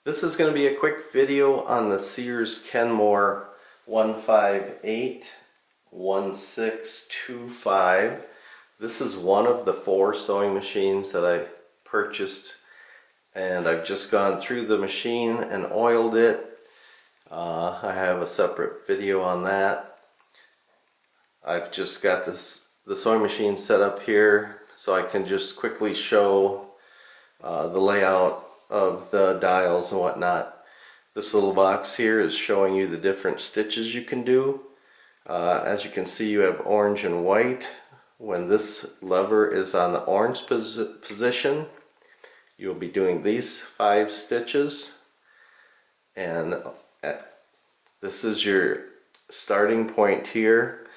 This is going to be a quick video on the Sears Kenmore 1581625. This is one of the 4 sewing machines that I purchased, and I've just gone through the machine and oiled it. I have a separate video on that. I've just got the sewing machine set up here so I can just quickly show the layout of the dials and whatnot. This little box here is showing you the different stitches you can do. As you can see, you have orange and white. When this lever is on the orange position, you'll be doing these 5 stitches, and this is your starting point here.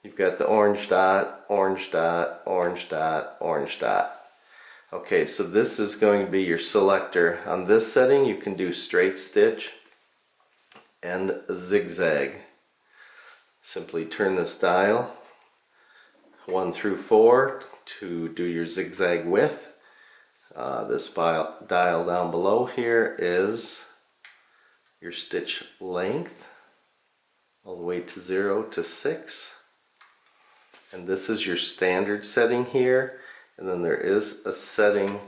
You've got the orange dot, orange dot, orange dot, orange dot. Okay, so this is going to be your selector. On this setting, you can do straight stitch and zigzag. Simply turn this dial 1 through 4 to do your zigzag width. This dial down below here is your stitch length, all the way to 0 to 6. And this is your standard setting here. And then there is a setting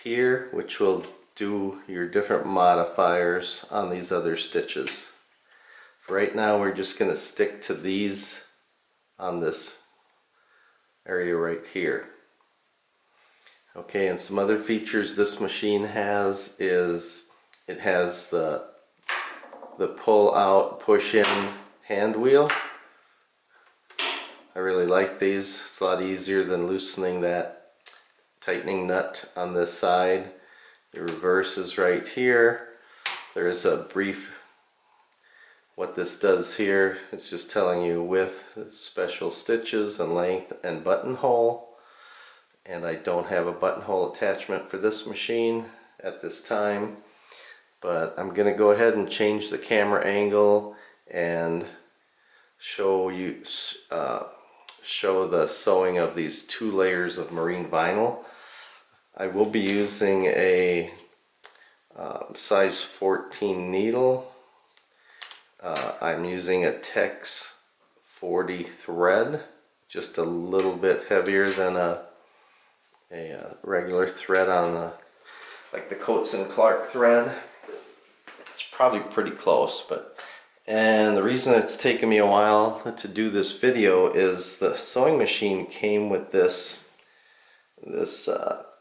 here which will do your different modifiers on these other stitches. For right now, we're just going to stick to these on this area right here. Okay, and some other features this machine has is it has the pull out, push in hand wheel. I really like these. It's a lot easier than loosening that tightening nut on this side. The reverse is right here. There is a brief, what this does here, it's just telling you width, special stitches, and length, and buttonhole. And I don't have a buttonhole attachment for this machine at this time, but I'm going to go ahead and change the camera angle and show you show the sewing of these 2 layers of marine vinyl. I will be using a size 14 needle. I'm using a Tex 40 thread, just a little bit heavier than a regular thread on like the Coates and Clark thread. It's probably pretty close, and the reason it's taken me a while to do this video is the sewing machine came with this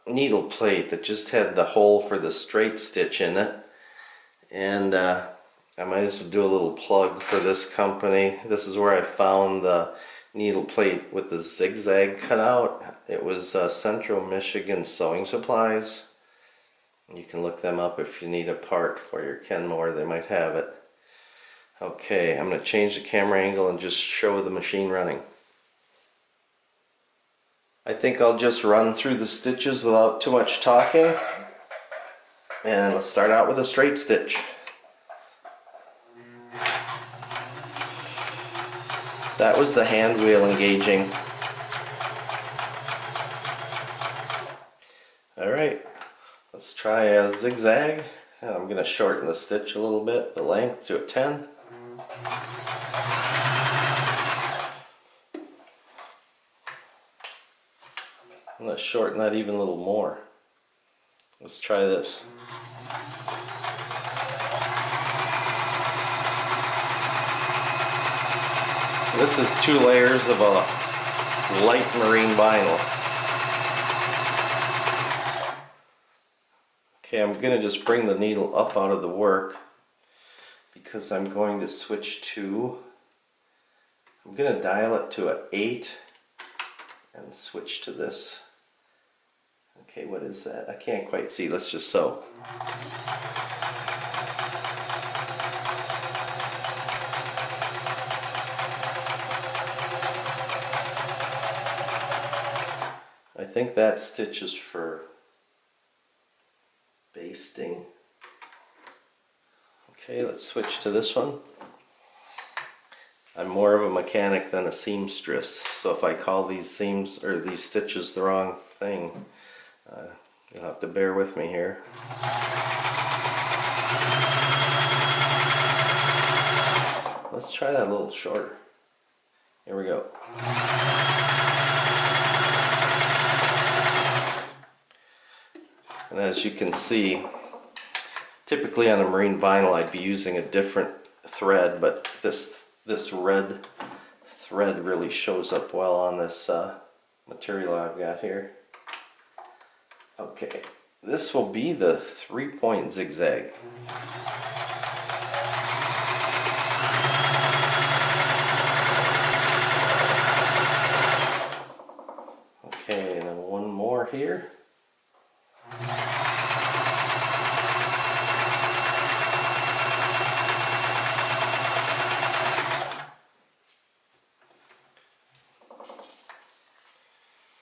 needle plate that just had the hole for the straight stitch in it. And I might as well do a little plug for this company. This is where I found the needle plate with the zigzag cutout. It was Central Michigan Sewing Supplies. You can look them up if you need a part for your Kenmore. They might have it. Okay, I'm going to change the camera angle and just show the machine running. I think I'll just run through the stitches without too much talking. And let's start out with a straight stitch. That was the hand wheel engaging. Alright, let's try a zigzag. And I'm going to shorten the stitch a little bit, the length to a 10. And let's shorten that even a little more. Let's try this. This is 2 layers of a light marine vinyl. Okay, I'm going to just bring the needle up out of the work because I'm going to switch to, I'm going to dial it to an 8 and switch to this. Okay, what is that? I can't quite see. Let's just sew. I think that stitch is for basting. Okay, let's switch to this one. I'm more of a mechanic than a seamstress, so if I call these seams or these stitches the wrong thing, you'll have to bear with me here. try that a little shorter. Here we go. And as you can see, typically on a marine vinyl I'd be using a different thread, but this red thread really shows up well on this material I've got here. Okay, this will be the 3-point zigzag. Okay, and then one more here.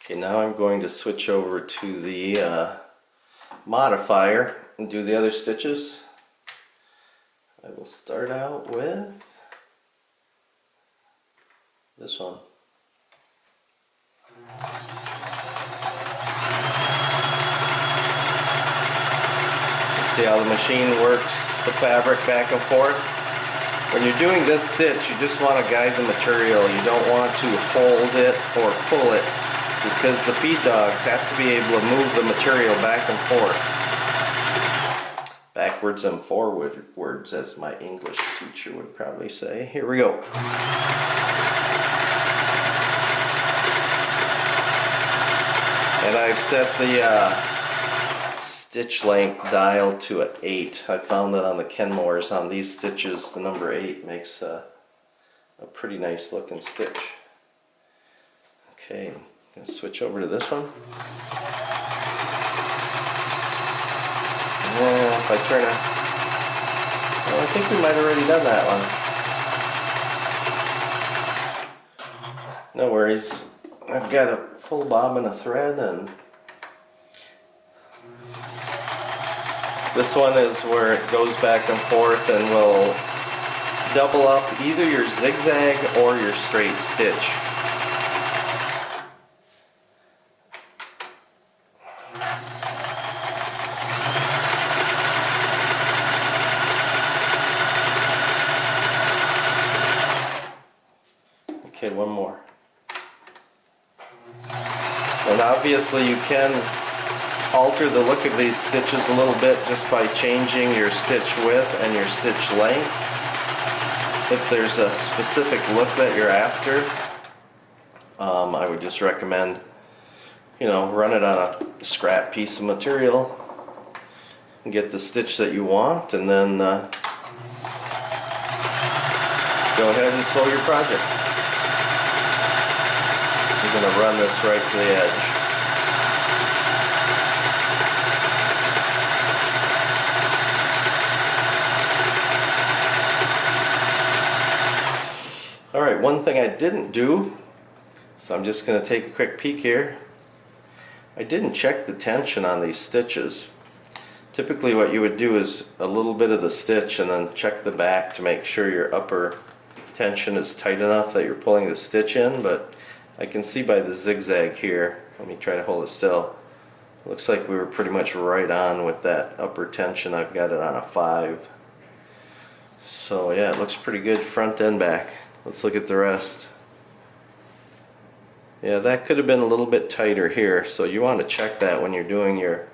Okay, now I'm going to switch over to the modifier and do the other stitches. I will start out with this one. See how the machine works the fabric back and forth? When you're doing this stitch, you just want to guide the material. You don't want to hold it or pull it, because the feed dogs have to be able to move the material back and forth. Backwards and forwards, as my English teacher would probably say. Here we go. And I've set the stitch length dial to an 8. I found that on the Kenmores, on these stitches, the number 8 makes a pretty nice looking stitch. Okay, I'm going to switch over to this one. And if I turn it, well, I think we might have already done that one. No worries. I've got a full bobbin of thread, and this one is where it goes back and forth and will double up either your zigzag or your straight stitch. Okay, one more. And obviously you can alter the look of these stitches a little bit just by changing your stitch width and your stitch length. If there's a specific look that you're after, I would just recommend, run it on a scrap piece of material and get the stitch that you want, and then go ahead and sew your project. I'm going to run this right to the edge. Alright, one thing I didn't do, so I'm just going to take a quick peek here. I didn't check the tension on these stitches. Typically what you would do is a little bit of the stitch and then check the back to make sure your upper tension is tight enough that you're pulling the stitch in, but I can see by the zigzag here, let me try to hold it still, looks like we were pretty much right on with that upper tension. I've got it on a 5. So yeah, it looks pretty good front and back. Let's look at the rest. Yeah, that could have been a little bit tighter here, so you want to check that when you're doing your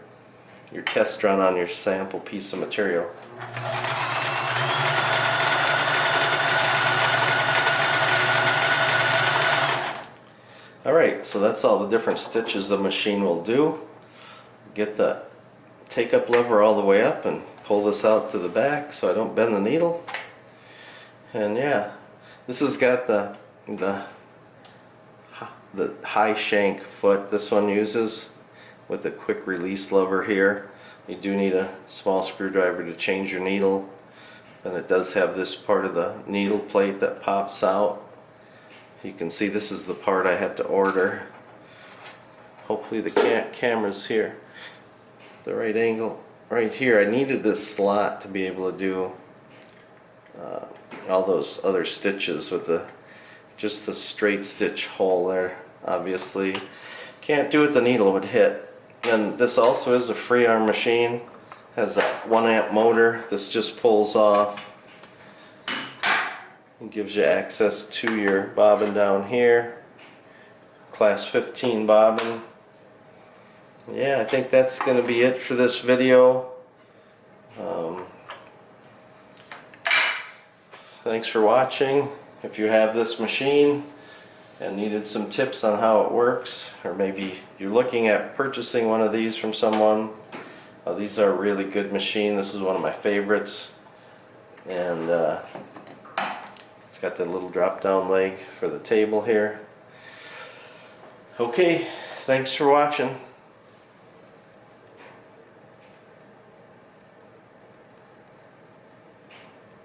test run on your sample piece of material. Alright, so that's all the different stitches the machine will do. Get the take-up lever all the way up and pull this out to the back so I don't bend the needle. And yeah, this has got the high shank foot this one uses with the quick release lever here. You do need a small screwdriver to change your needle, and it does have this part of the needle plate that pops out. You can see this is the part I had to order. Hopefully the camera's here, the right angle right here. I needed this slot to be able to do all those other stitches with just the straight stitch hole there. Obviously can't do it, the needle would hit. And this also is a free arm machine, has a 1 amp motor. This just pulls off. It gives you access to your bobbin down here. Class 15 bobbin. Yeah, I think that's going to be it for this video. Thanks for watching. If you have this machine and needed some tips on how it works, or maybe you're looking at purchasing one of these from someone, these are a really good machine. This is one of my favorites, and it's got the little drop down leg for the table here. Okay, thanks for watching.